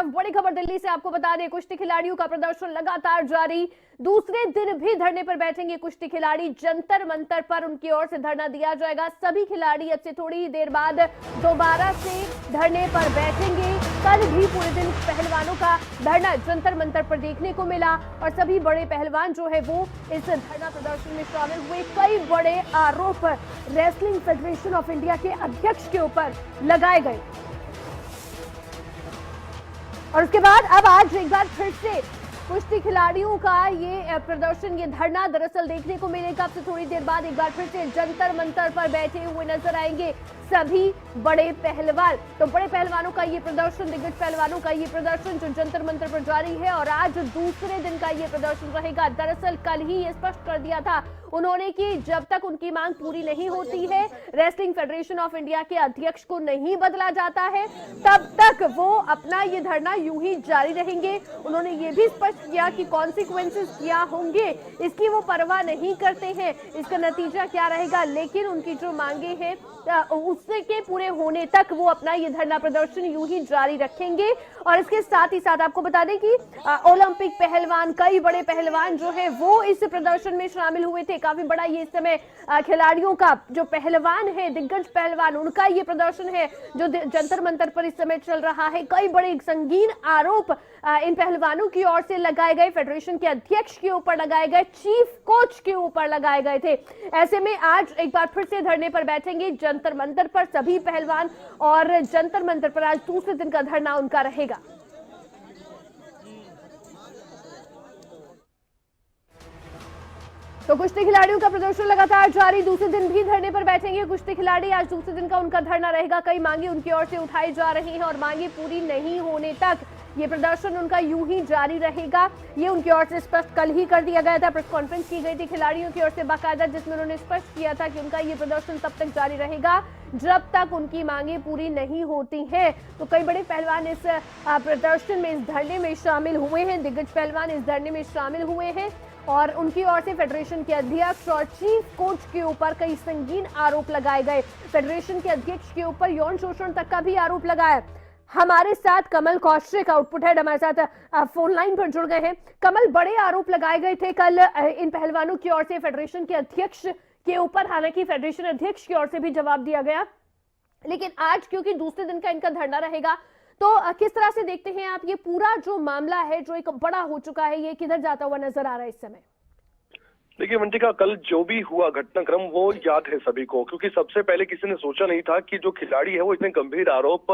बड़ी खबर दिल्ली से आपको बता दें, कुश्ती खिलाड़ियों का प्रदर्शन लगातार जारी। दूसरे दिन भी धरने पर बैठेंगे कुश्ती खिलाड़ी। जंतर मंतर पर उनकी ओर से धरना दिया जाएगा। सभी खिलाड़ी अब से थोड़ी ही देर बाद दोबारा से धरने पर बैठेंगे। कल भी पूरे दिन पहलवानों का धरना जंतर मंतर पर देखने को मिला और सभी बड़े पहलवान जो है वो इस धरना प्रदर्शन में शामिल हुए। कई बड़े आरोप रेसलिंग फेडरेशन ऑफ इंडिया के अध्यक्ष के ऊपर लगाए गए और उसके बाद अब आज एक बार फिर से कुश्ती खिलाड़ियों का ये प्रदर्शन, ये धरना दरअसल देखने को मिलेगा। अब से थोड़ी देर बाद एक बार फिर से जंतर मंतर पर बैठे हुए नजर आएंगे सभी बड़े पहलवान। तो बड़े पहलवानों का ये प्रदर्शन, दिग्गज पहलवानों का ये प्रदर्शन जो जंतर मंतर पर जारी है और आज दूसरे दिन का ये प्रदर्शन रहेगा। दरअसल कल ही ये स्पष्ट कर दिया था उन्होंने कि जब तक उनकी मांग पूरी नहीं होती है, रेसलिंग फेडरेशन ऑफ इंडिया के अध्यक्ष को नहीं बदला जाता है, तब तक वो अपना ये धरना यूं ही जारी रहेंगे। उन्होंने ये भी स्पष्ट किया कि कॉन्सिक्वेंसेस क्या होंगे इसकी वो परवाह नहीं करते हैं, इसका नतीजा क्या रहेगा, लेकिन उनकी जो मांगे हैं उसके के पूरे होने तक वो अपना ये धरना प्रदर्शन यूं ही जारी रखेंगे। और इसके साथ ही साथ आपको बता दें कि ओलंपिक पहलवान, कई बड़े पहलवान जो है वो इस प्रदर्शन में शामिल हुए थे। काफी बड़ा ये इस समय खिलाड़ियों का जो पहलवान है, दिग्गज पहलवान, उनका ये प्रदर्शन है जो जंतर मंतर पर इस समय चल रहा है। कई बड़े संगीन आरोप इन पहलवानों की ओर से लगाए गए, फेडरेशन के अध्यक्ष के ऊपर लगाए गए, चीफ कोच के ऊपर लगाए गए थे। ऐसे में आज एक बार फिर से धरने पर बैठेंगे जंतर मंतर पर सभी पहलवान और जंतर मंतर पर आज दूसरे दिन का धरना उनका रहेगा। तो कुश्ती खिलाड़ियों का प्रदर्शन लगातार जारी, दूसरे दिन भी धरने पर बैठेंगे कुश्ती खिलाड़ी। आज दूसरे दिन का उनका धरना रहेगा। कई मांगे उनकी ओर से उठाई जा रही हैं और मांगे पूरी नहीं होने तक ये प्रदर्शन उनका यूं ही जारी रहेगा। ये उनकी ओर से स्पष्ट कल ही कर दिया गया था। प्रेस कॉन्फ्रेंस की गई थी खिलाड़ियों की ओर से बाकायदा, जिसमें उन्होंने स्पष्ट किया था कि उनका ये प्रदर्शन तब तक जारी रहेगा जब तक उनकी मांगे पूरी नहीं होती हैं। तो कई बड़े पहलवान इस प्रदर्शन में, इस धरने में शामिल हुए हैं, दिग्गज पहलवान इस धरने में शामिल हुए हैं और उनकी ओर से फेडरेशन के अध्यक्ष और चीफ कोच के ऊपर कई संगीन आरोप लगाए गए। फेडरेशन के अध्यक्ष के ऊपर यौन शोषण तक का भी आरोप लगाया। हमारे साथ कमल कौशिक, आउटपुट हेड, हमारे साथ फोन लाइन पर जुड़ गए हैं। कमल, बड़े आरोप लगाए गए थे कल इन पहलवानों की ओर से फेडरेशन के अध्यक्ष के ऊपर, हालांकि फेडरेशन अध्यक्ष की ओर से भी जवाब दिया गया, लेकिन आज क्योंकि दूसरे दिन का इनका धरना रहेगा, तो किस तरह से देखते हैं आप ये पूरा जो मामला है जो एक बड़ा हो चुका है, ये किधर जाता हुआ नजर आ रहा है इस समय? देखिए वंतिका, कल जो भी हुआ घटनाक्रम वो याद है सभी को, क्योंकि सबसे पहले किसी ने सोचा नहीं था कि जो खिलाड़ी है वो इतने गंभीर आरोप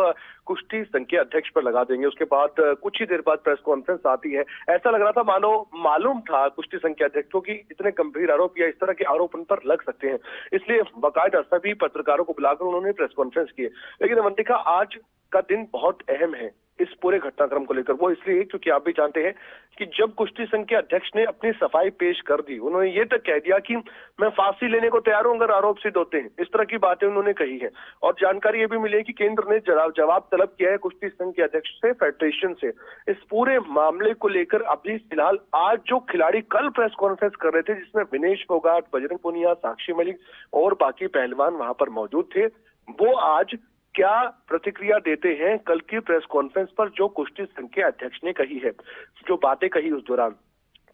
कुश्ती संघ के अध्यक्ष पर लगा देंगे। उसके बाद कुछ ही देर बाद प्रेस कॉन्फ्रेंस आती है। ऐसा लग रहा था मानो मालूम था कुश्ती संघ के अध्यक्ष को कि इतने गंभीर आरोप या इस तरह के आरोप उन पर लग सकते हैं, इसलिए बाकायदा सभी पत्रकारों को बुलाकर उन्होंने प्रेस कॉन्फ्रेंस की। लेकिन वंतिका, आज का दिन बहुत अहम है इस पूरे घटनाक्रम को लेकर। वो इसलिए क्योंकि आप भी जानते हैं कि जब कुश्ती संघ के अध्यक्ष ने अपनी सफाई पेश कर दी, उन्होंने ये तक कह दिया कि मैं फांसी लेने को तैयार हूं अगर आरोप सिद्ध होते हैं। इस तरह की बातें उन्होंने कही है और जानकारी ये भी मिली है कि केंद्र ने जवाब तलब किया है कुश्ती संघ के अध्यक्ष से, फेडरेशन से, इस पूरे मामले को लेकर। अभी फिलहाल आज जो खिलाड़ी कल प्रेस कॉन्फ्रेंस कर रहे थे, जिसमें विनेश फोगाट, बजरंग पुनिया, साक्षी मलिक और बाकी पहलवान वहां पर मौजूद थे, वो आज क्या प्रतिक्रिया देते हैं कल की प्रेस कॉन्फ्रेंस पर जो कुश्ती संघ के अध्यक्ष ने कही है, जो बातें कही उस दौरान,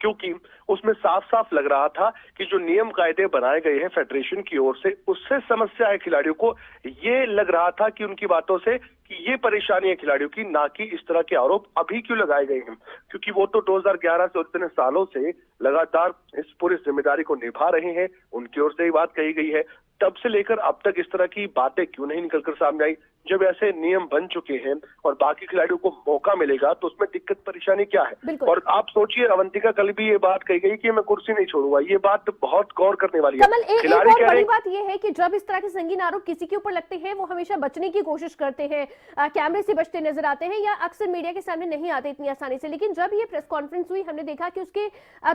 क्योंकि उसमें साफ साफ लग रहा था कि जो नियम कायदे बनाए गए हैं फेडरेशन की ओर से, उससे समस्या है खिलाड़ियों को। ये लग रहा था कि उनकी बातों से कि ये परेशानी है खिलाड़ियों की, ना कि इस तरह के आरोप अभी क्यों लगाए गए हैं, क्योंकि वो तो 2011 से इतने सालों से लगातार इस पूरी जिम्मेदारी को निभा रहे हैं। उनकी ओर से ही बात कही गई है, तब से लेकर अब तक इस तरह की बातें क्यों नहीं निकलकर सामने आई। जब ऐसे नियम बन चुके हैं और बाकी खिलाड़ियों को मौका मिलेगा तो उसमें दिक्कत परेशानी क्या है। और आप सोचिए अवंतिका, कल भी ये बात कही गई कि मैं कुर्सी नहीं छोड़ूंगा, ये बात बहुत गौर करने वाली है। कमल, एक और बड़ी बात ये है कि जब इस तरह के संगीन आरोप किसी के ऊपर लगते हैं, वो हमेशा बचने की कोशिश करते हैं, कैमरे से बचते नजर आते हैं या अक्सर मीडिया के सामने नहीं आते इतनी आसानी से। लेकिन जब ये प्रेस कॉन्फ्रेंस हुई, हमने देखा कि उसके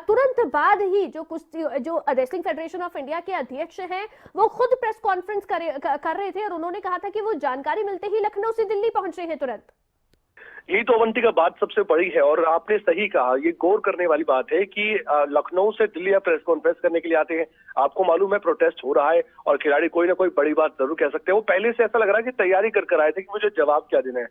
तुरंत बाद ही जो रेसलिंग फेडरेशन ऑफ इंडिया के अध्यक्ष हैं वो खुद प्रेस कॉन्फ्रेंस कर रहे थे और उन्होंने कहा था कि वो जानकारी मिलते ही लखनऊ से दिल्ली पहुंच रहे हैं तुरंत। यही तो अवंतिका बात सबसे बड़ी है और आपने सही कहा, ये गौर करने वाली बात है कि लखनऊ से दिल्ली आप प्रेस कॉन्फ्रेंस करने के लिए आते हैं। आपको मालूम है प्रोटेस्ट हो रहा है और खिलाड़ी कोई ना कोई बड़ी बात जरूर कह सकते हैं। वो पहले से ऐसा लग रहा है कि तैयारी कर आए थे कि मुझे जवाब क्या देना है।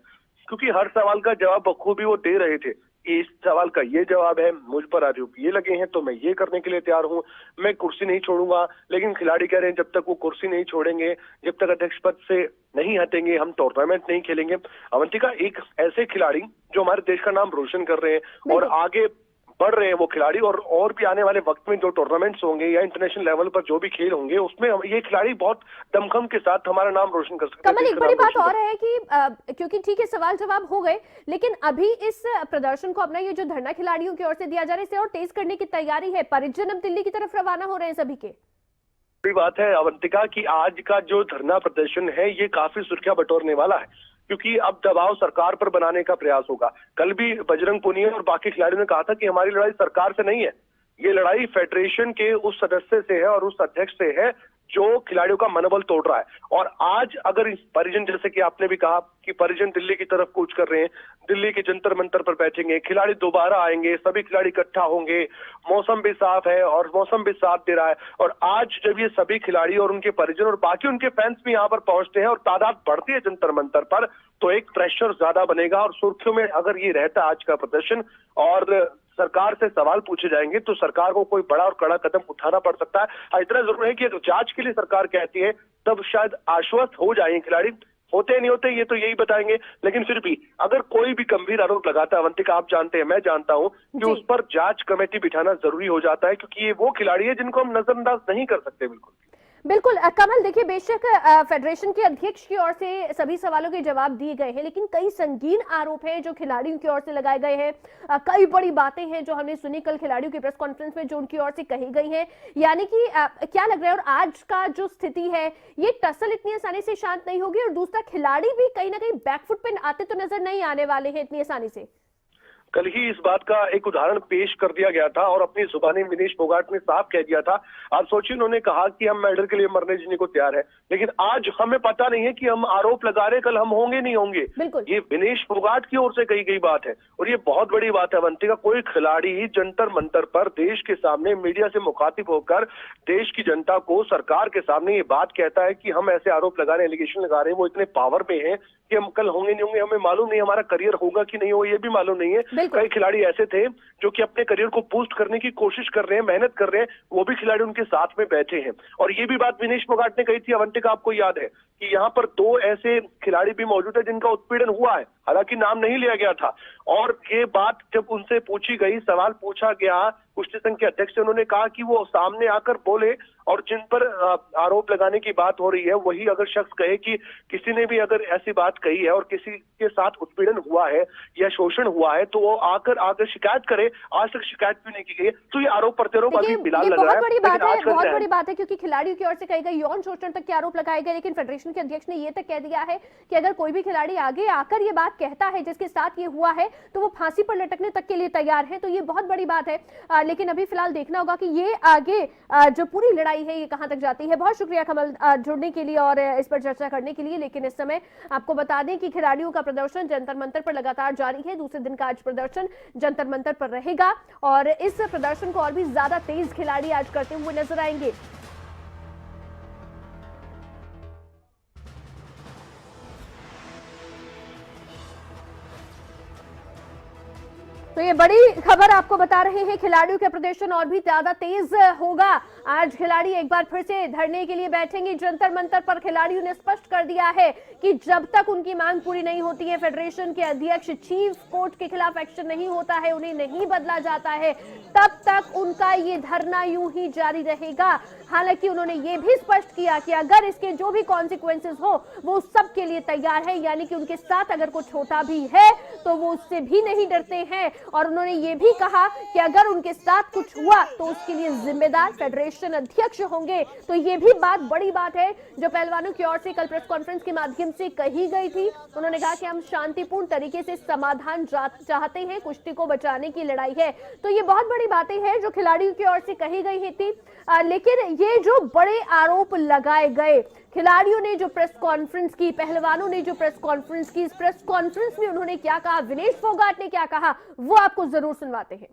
क्योंकि हर सवाल का जवाब बखूबी वो दे रहे थे। इस सवाल का ये जवाब है, मुझ पर आरोप ये लगे हैं तो मैं ये करने के लिए तैयार हूँ, मैं कुर्सी नहीं छोड़ूंगा। लेकिन खिलाड़ी कह रहे हैं जब तक वो कुर्सी नहीं छोड़ेंगे, जब तक अध्यक्ष पद से नहीं हटेंगे, हम टूर्नामेंट नहीं खेलेंगे। अवंतिका, एक ऐसे खिलाड़ी जो हमारे देश का नाम रोशन कर रहे हैं और आगे बढ़ रहे हैं वो खिलाड़ी, और भी आने वाले वक्त में जो टूर्नामेंट्स होंगे या इंटरनेशनल लेवल पर जो भी खेल होंगे उसमें ये खिलाड़ी बहुत दमखम के साथ हमारा नाम रोशन कर सकते हैं। कमल, एक बड़ी बात और है कि क्योंकि ठीक है सवाल जवाब हो गए, लेकिन अभी इस प्रदर्शन को अपना ये जो धरना खिलाड़ियों की ओर से दिया जा रहा है इसे और तेज करने की तैयारी है। परिजन अब दिल्ली की तरफ रवाना हो रहे हैं सभी के। बड़ी बात है अवंतिका कि आज का जो धरना प्रदर्शन है ये काफी सुर्खियां बटोरने वाला है, क्योंकि अब दबाव सरकार पर बनाने का प्रयास होगा। कल भी बजरंग पुनिया और बाकी खिलाड़ियों ने कहा था कि हमारी लड़ाई सरकार से नहीं है, ये लड़ाई फेडरेशन के उस सदस्य से है और उस अध्यक्ष से है जो खिलाड़ियों का मनोबल तोड़ रहा है। और आज अगर इस परिजन, जैसे कि आपने भी कहा कि परिजन दिल्ली की तरफ कूच कर रहे हैं, दिल्ली के जंतर मंतर पर बैठेंगे, खिलाड़ी दोबारा आएंगे, सभी खिलाड़ी इकट्ठा होंगे, मौसम भी साफ है और मौसम भी साथ दे रहा है। और आज जब ये सभी खिलाड़ी और उनके परिजन और बाकी उनके फैंस भी यहाँ पर पहुंचते हैं और तादाद बढ़ती है जंतर मंतर पर, तो एक प्रेशर ज्यादा बनेगा। और सुर्खियों में अगर ये रहता आज का प्रदर्शन और सरकार से सवाल पूछे जाएंगे तो सरकार को कोई बड़ा और कड़ा कदम उठाना पड़ सकता है। हाँ, इतना जरूर है कि अगर जांच के लिए सरकार कहती है तब शायद आश्वस्त हो जाएंगे खिलाड़ी, होते नहीं होते ये तो यही बताएंगे। लेकिन फिर भी अगर कोई भी गंभीर आरोप लगाता है अवंतिका, आप जानते हैं, मैं जानता हूं कि उस पर जांच कमेटी बिठाना जरूरी हो जाता है, क्योंकि ये वो खिलाड़ी है जिनको हम नजरअंदाज नहीं कर सकते। बिल्कुल कमल, देखिए बेशक फेडरेशन के अध्यक्ष की ओर से सभी सवालों के जवाब दिए गए हैं, लेकिन कई संगीन आरोप हैं जो खिलाड़ियों की ओर से लगाए गए हैं। कई बड़ी बातें हैं जो हमने सुनी कल खिलाड़ियों की प्रेस कॉन्फ्रेंस में जो उनकी ओर से कही गई हैं। यानी कि क्या लग रहा है, और आज का जो स्थिति है ये टसल इतनी आसानी से शांत नहीं होगी, और दूसरा खिलाड़ी भी कहीं ना कहीं बैकफुट पे आते तो नजर नहीं आने वाले हैं इतनी आसानी से। कल ही इस बात का एक उदाहरण पेश कर दिया गया था और अपनी जुबानी विनेश फोगाट ने साफ कह दिया था। आप सोचिए, उन्होंने कहा कि हम मेडल के लिए मरने जीने को तैयार है, लेकिन आज हमें पता नहीं है कि हम आरोप लगा रहे, कल हम होंगे नहीं होंगे। ये विनेश फोगाट की ओर से कही गई बात है और ये बहुत बड़ी बात है अवंतिका। कोई खिलाड़ी जंतर मंतर पर देश के सामने मीडिया से मुखातिब होकर देश की जनता को सरकार के सामने ये बात कहता है कि हम ऐसे आरोप लगा रहे हैं, एलिगेशन लगा रहे हैं, वो इतने पावर में है कि हम कल होंगे नहीं होंगे, हमें मालूम नहीं, हमारा करियर होगा कि नहीं होगा ये भी मालूम नहीं है। कई खिलाड़ी ऐसे थे जो कि अपने करियर को बूस्ट करने की कोशिश कर रहे हैं, मेहनत कर रहे हैं, वो भी खिलाड़ी उनके साथ में बैठे हैं। और ये भी बात विनेश फोगाट ने कही थी अवंतिका, आपको याद है कि यहाँ पर दो ऐसे खिलाड़ी भी मौजूद है जिनका उत्पीड़न हुआ है, हालांकि नाम नहीं लिया गया था। और ये बात जब उनसे पूछी गई, सवाल पूछा गया कुश्ती संघ के अध्यक्ष से, उन्होंने कहा कि वो सामने आकर बोले और जिन पर आरोप लगाने की बात हो रही है वही अगर शख्स कहे कि किसी ने भी अगर ऐसी बात कही है और किसी के साथ उत्पीड़न हुआ है या शोषण हुआ है तो वो आकर शिकायत करे। आज तक शिकायत भी नहीं की गई, तो ये आरोप प्रत्यारोप अभी फिलहाल लग रहा है। बहुत बड़ी बात है क्योंकि खिलाड़ियों की ओर से कही गई यौन शोषण तक के आरोप लगाए गए, लेकिन फेडरेशन के अध्यक्ष ने ये तक कह दिया है कि अगर कोई भी खिलाड़ी आगे आकर ये बात कहता है जिसके साथ ये हुआ है तो वो फांसी पर लटकने तक के लिए तैयार है। तो ये बहुत बड़ी बात है, लेकिन अभी फिलहाल देखना होगा कि ये आगे जो पूरी लड़ाई है ये कहां तक जाती है। बहुत शुक्रिया कमल जुड़ने के लिए और इस पर चर्चा करने के लिए। लेकिन इस समय आपको बता दें कि खिलाड़ियों का प्रदर्शन जंतर मंतर पर लगातार जारी है। दूसरे दिन का आज प्रदर्शन जंतर मंतर पर रहेगा और इस प्रदर्शन को और भी ज्यादा तेज खिलाड़ी आज करते हुए नजर आएंगे। तो ये बड़ी खबर आपको बता रहे हैं, खिलाड़ियों का प्रदर्शन और भी ज्यादा तेज होगा। आज खिलाड़ी एक बार फिर से धरने के लिए बैठेंगे जंतर मंतर पर। खिलाड़ियों ने स्पष्ट कर दिया है कि जब तक उनकी मांग पूरी नहीं होती है, फेडरेशन के अध्यक्ष चीफ कोर्ट के खिलाफ एक्शन नहीं होता है, उन्हें नहीं बदला जाता है, तब तक उनका ये धरना यूं ही जारी रहेगा। हालांकि उन्होंने ये भी स्पष्ट किया कि अगर इसके जो भी कॉन्सिक्वेंसेस हो वो सब के लिए तैयार है, यानी कि उनके साथ अगर कुछ होता भी है तो वो उससे भी नहीं डरते हैं। और उन्होंने ये भी कहा कि अगर उनके साथ कुछ हुआ तो उसके लिए जिम्मेदार फेडरेशन अध्यक्ष होंगे। तो ये भी बात बड़ी बात है जो पहलवानों की ओर से कल प्रेस कॉन्फ्रेंस के माध्यम से कही गई थी। उन्होंने कहा कि हम शांतिपूर्ण तरीके से समाधान चाहते हैं, कुश्ती को बचाने की लड़ाई है। तो ये बहुत बड़ी बातें हैं जो खिलाड़ियों की ओर से कही गई थी। लेकिन ये जो बड़े आरोप लगाए गए, खिलाड़ियों ने जो प्रेस कॉन्फ्रेंस की, पहलवानों ने जो प्रेस कॉन्फ्रेंस की, इस प्रेस कॉन्फ्रेंस में उन्होंने क्या कहा, विनेश फोगाट ने क्या कहा, वो आपको जरूर सुनवाते हैं।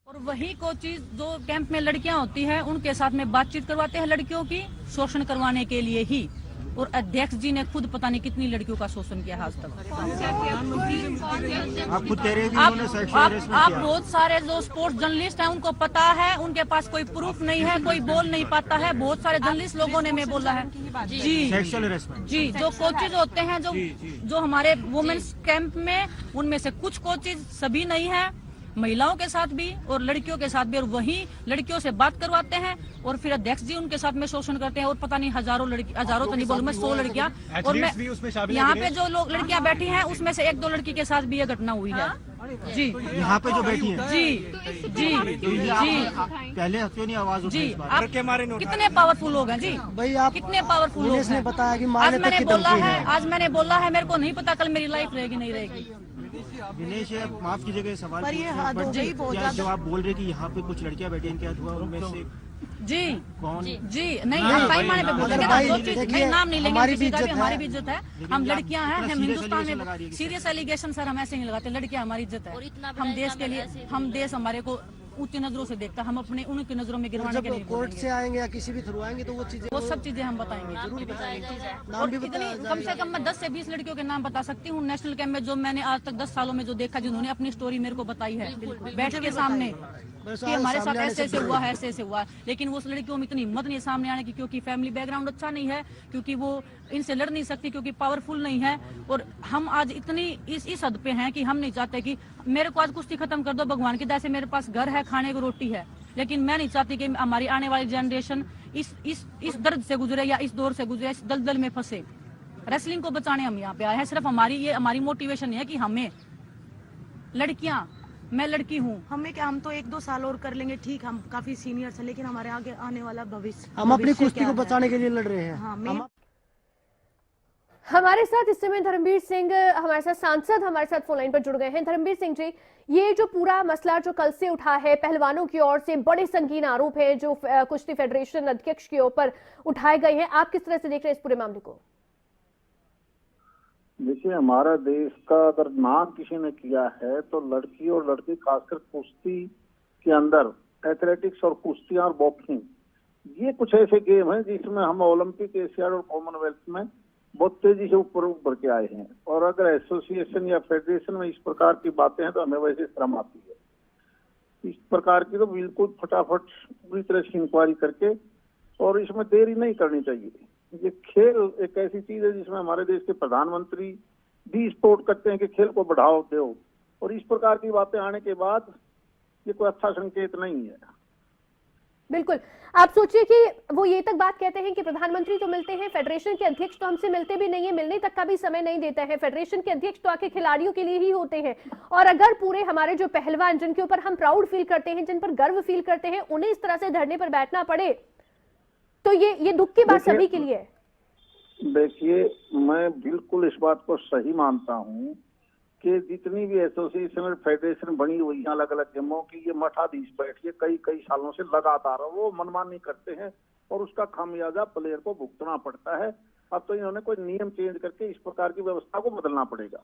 और वही कोचिज जो कैंप में लड़कियां होती हैं उनके साथ में बातचीत करवाते हैं लड़कियों की, शोषण करवाने के लिए ही। और अध्यक्ष जी ने खुद पता नहीं कितनी लड़कियों का शोषण किया आज तक। आप खुद कह रहे हैं कि उन्होंने सेक्सुअल हरेसमेंट आप किया। बहुत सारे जो स्पोर्ट्स जर्नलिस्ट हैं उनको पता है, उनके पास कोई प्रूफ नहीं है, कोई बोल नहीं पाता है। बहुत सारे जर्नलिस्ट लोगों ने मैं बोला है जी सेक्सुअल हरेसमेंट जी। जो कोचेज होते हैं जो हमारे वुमेन्स कैंप में, उनमें से कुछ कोचेज, सभी नहीं है, महिलाओं के साथ भी और लड़कियों के साथ भी, और वही लड़कियों से बात करवाते हैं और फिर अध्यक्ष जी उनके साथ में शोषण करते हैं। और पता नहीं हजारों तो नहीं बोलूं मैं, 100 लड़कियां, और मैं यहाँ पे जो लोग लड़कियां बैठी हैं उसमें से 1-2 लड़की के साथ भी ये घटना हुई है जी। यहाँ पे जो बैठी हैं जी जी जी पहले क्यों नहीं आवाज उठी जी। इस बात आप कितने पावरफुल लोग हैं जी, भाई आप कितने पावरफुल लोग हैं। बताया कि आज मैंने बोला है, मेरे को नहीं पता कल मेरी लाइफ रहेगी नहीं रहेगी। दिनेश, ये माफ कीजिएगा ये सवाल पर ये पूछना, हद but हो गई बहुत जब आप बोल रहे कि यहाँ पे कुछ लड़कियां बैठी हैं, क्या हुआ उनमें से जी कौन? जी नहीं, हम भाई माने पे बोलेंगे ना, जो चीज नहीं, नाम नहीं लेंगे, हमारी किसी का भी, भी इज्जत हमारी है। भी इज्जत है। हम लड़कियां हैं, हम हिंदुस्तान में सीरियस एलिगेशन सर हम ऐसे नहीं लगाते, लड़कियां हमारी इज्जत है। हम देश के लिए, हम देश हमारे को ऊंची नजरों से देखता, हम अपने उनकी नजरों में गिरवाने के नहीं जब कोर्ट बोलेंगे। से आएंगे या किसी भी थ्रू आएंगे तो वो चीजें वो सब चीजें हम बताएंगे। नाम और भी इतनी बताया कम से कम मैं 10 से 20 लड़कियों के नाम बता सकती हूँ नेशनल कैंप में, जो मैंने आज तक 10 सालों में जो देखा, जिन्होंने अपनी स्टोरी मेरे को बताई है बैठ के सामने कि हमारे साथ ऐसे ऐसे हुआ है, ऐसे ऐसे हुआ है। लेकिन उस लड़कियों में इतनी हिम्मत नहीं है सामने आने की, क्योंकि फैमिली बैकग्राउंड अच्छा नहीं है, क्योंकि वो इनसे लड़ नहीं सकती, क्योंकि पावरफुल नहीं है। और हम आज इतनी इस हद पे हैं कि हम नहीं चाहते कि मेरे को आज कुश्ती खत्म कर दो भगवान की दया से, मेरे पास घर है, खाने को रोटी है, लेकिन मैं नहीं चाहती कि हमारी आने वाली जनरेशन इस दर्द से गुजरे या इस दौर से गुजरे, इस दलदल में फंसे। रेसलिंग को बचाने हम यहाँ पे आए हैं। सिर्फ हमारी मोटिवेशन है कि हमें लड़कियां, मैं लड़की हूँ, हमें क्या, हम तो 1-2 साल और कर लेंगे, ठीक, हम काफी सीनियर हैं, लेकिन हमारे आगे आने वाला भविष्य, हम अपनी भविष्य कुश्ती क्या को है? बचाने के लिए लड़ रहे हैं। हाँ, मेन हमारे साथ इस समय धर्मवीर सिंह, हमारे साथ सांसद हमारे साथ फोन लाइन पर जुड़ गए हैं। धर्मवीर सिंह जी, ये जो पूरा मसला जो कल से उठा है, पहलवानों की ओर से बड़े संगीन आरोप हैं जो कुश्ती फेडरेशन अध्यक्ष के ऊपर उठाए गए हैं, आप किस तरह से देख रहे हैं इस पूरे मामले को? देखिए, हमारा देश का अगर नाम किसी ने किया है तो लड़की और लड़की, खासकर कुश्ती के अंदर एथलेटिक्स और कुश्ती और बॉक्सिंग, ये कुछ ऐसे गेम हैं जिसमें हम ओलंपिक, एशियाड और कॉमनवेल्थ में बहुत तेजी से ऊपर उभर के आए हैं। और अगर एसोसिएशन या फेडरेशन में इस प्रकार की बातें हैं तो हमें वैसे शर्म आती है। इस प्रकार की तो बिल्कुल फटाफट पूरी तरह से इंक्वायरी करके, और इसमें देरी नहीं करनी चाहिए। ये खेल एक ऐसी चीज है जिसमें हमारे देश के प्रधानमंत्री भी सपोर्ट करते हैं कि खेल को बढ़ावा दो, और इस प्रकार की बातें आने के बाद ये कोई अच्छा संकेत नहीं है। बिल्कुल, आप सोचिए कि वो ये तक बात कहते हैं कि प्रधानमंत्री तो मिलते हैं, फेडरेशन के अध्यक्ष तो हमसे मिलते भी नहीं है, मिलने तक का भी समय नहीं देते हैं। फेडरेशन के अध्यक्ष तो आके खिलाड़ियों के लिए ही होते हैं, और अगर पूरे हमारे जो पहलवान, जिनके ऊपर हम प्राउड फील करते हैं, जिन पर गर्व फील करते हैं, उन्हें इस तरह से धरने पर बैठना पड़े तो ये दुख की बात सभी के लिए है। देखिए, मैं बिल्कुल इस बात को सही मानता हूँ कि जितनी भी एसोसिएशन और फेडरेशन बनी हुई है अलग अलग गेमों की, ये मठाधीश बैठिए कई सालों से लगातार वो मनमानी करते हैं, और उसका खामियाजा प्लेयर को भुगतना पड़ता है। अब तो इन्होंने कोई नियम चेंज करके इस प्रकार की व्यवस्था को बदलना पड़ेगा।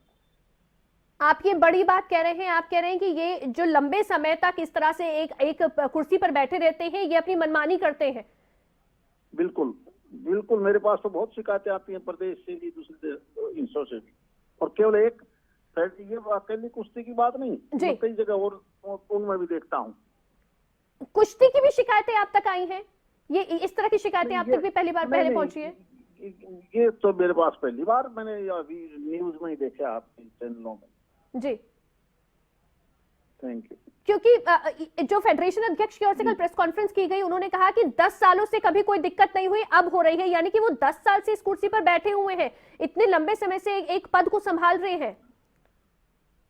आप ये बड़ी बात कह रहे हैं, आप कह रहे हैं कि ये जो लंबे समय तक इस तरह से एक कुर्सी पर बैठे रहते हैं, ये अपनी मनमानी करते हैं। बिल्कुल बिल्कुल, मेरे पास तो बहुत शिकायतें आती हैं प्रदेश से भी, दूसरे हिस्सों से भी, और केवल एक ये अकेली कुश्ती की बात नहीं, मैं कई जगह और उनमें भी देखता हूँ। कुश्ती की भी शिकायतें आप तक आई हैं? ये इस तरह की शिकायतें आप तक भी पहली बार पहले पहुंची है? ये तो मेरे पास पहली बार, मैंने अभी न्यूज में ही देखा आपके चैनलों में जी। Thank you. क्योंकि जो फेडरेशन अध्यक्ष की ओर से कल प्रेस कॉन्फ्रेंस की गई, उन्होंने कहा कि 10 सालों से कभी कोई दिक्कत नहीं हुई, अब हो रही है, यानी कि वो 10 साल से इस कुर्सी पर बैठे हुए हैं, इतने लंबे समय से एक पद को संभाल रहे हैं।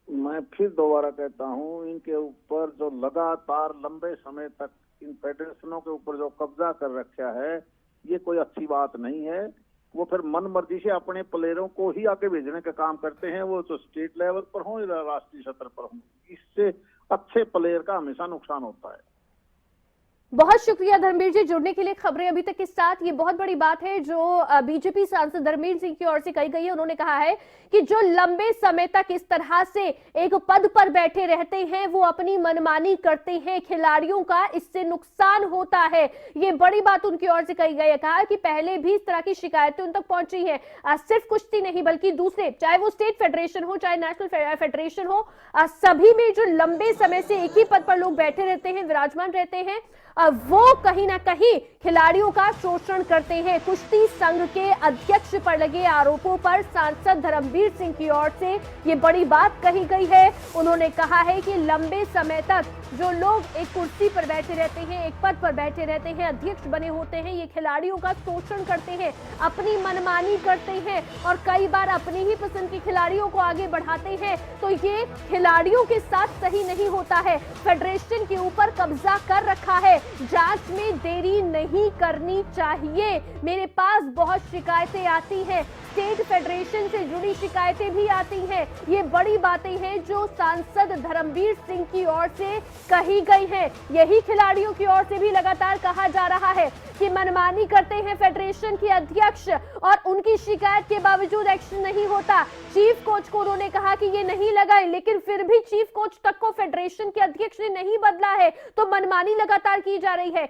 मैं फिर दोबारा कहता हूँ, इनके ऊपर जो लगातार लंबे समय तक इन फेडरेशनों के ऊपर जो कब्जा कर रखा है, ये कोई अच्छी बात नहीं है। वो फिर मन मर्जी से अपने प्लेयरों को ही आगे भेजने का काम करते हैं, वो तो स्टेट लेवल पर हो या राष्ट्रीय स्तर पर हो। इससे अच्छे प्लेयर का हमेशा नुकसान होता है। बहुत शुक्रिया धर्मवीर जी जुड़ने के लिए। खबरें अभी तक के साथ, ये बहुत बड़ी बात है जो बीजेपी सांसद धर्मवीर सिंह की ओर से कही गई है। उन्होंने कहा है कि जो लंबे समय तक इस तरह से एक पद पर बैठे रहते हैं वो अपनी मनमानी करते हैं, खिलाड़ियों का इससे नुकसान होता है। ये बड़ी बात उनकी ओर से कही गई है। कहा कि पहले भी इस तरह की शिकायतें उन तक पहुंची हैं, सिर्फ कुश्ती नहीं बल्कि दूसरे, चाहे वो स्टेट फेडरेशन हो चाहे नेशनल फेडरेशन हो, सभी में जो लंबे समय से एक ही पद पर लोग बैठे रहते हैं, विराजमान रहते हैं, वो कहीं ना कहीं खिलाड़ियों का शोषण करते हैं। कुश्ती संघ के अध्यक्ष पर लगे आरोपों पर सांसद धर्मवीर सिंह की ओर से ये बड़ी बात कही गई है। उन्होंने कहा है कि लंबे समय तक जो लोग एक कुर्सी पर बैठे रहते हैं, एक पद पर बैठे रहते हैं, अध्यक्ष बने होते हैं, ये खिलाड़ियों का शोषण करते हैं, अपनी मनमानी करते हैं और कई बार अपनी ही पसंद के खिलाड़ियों को आगे बढ़ाते हैं। तो ये खिलाड़ियों के साथ सही नहीं होता है। फेडरेशन के ऊपर कब्जा कर रखा है, जांच में देरी नहीं करनी चाहिए। मेरे पास बहुत शिकायतें आती हैं, स्टेट फेडरेशन से जुड़ी शिकायतें भी आती हैं। ये बड़ी बातें हैं जो सांसद धर्मवीर सिंह की ओर से कही गई हैं। यही खिलाड़ियों की ओर से भी लगातार कहा जा रहा है कि मनमानी करते हैं फेडरेशन के अध्यक्ष और उनकी शिकायत के बावजूद एक्शन नहीं होता। चीफ कोच को उन्होंने कहा कि ये नहीं लगाए, लेकिन फिर भी चीफ कोच तक को फेडरेशन के अध्यक्ष ने नहीं बदला है, तो मनमानी लगातार की जा रही है।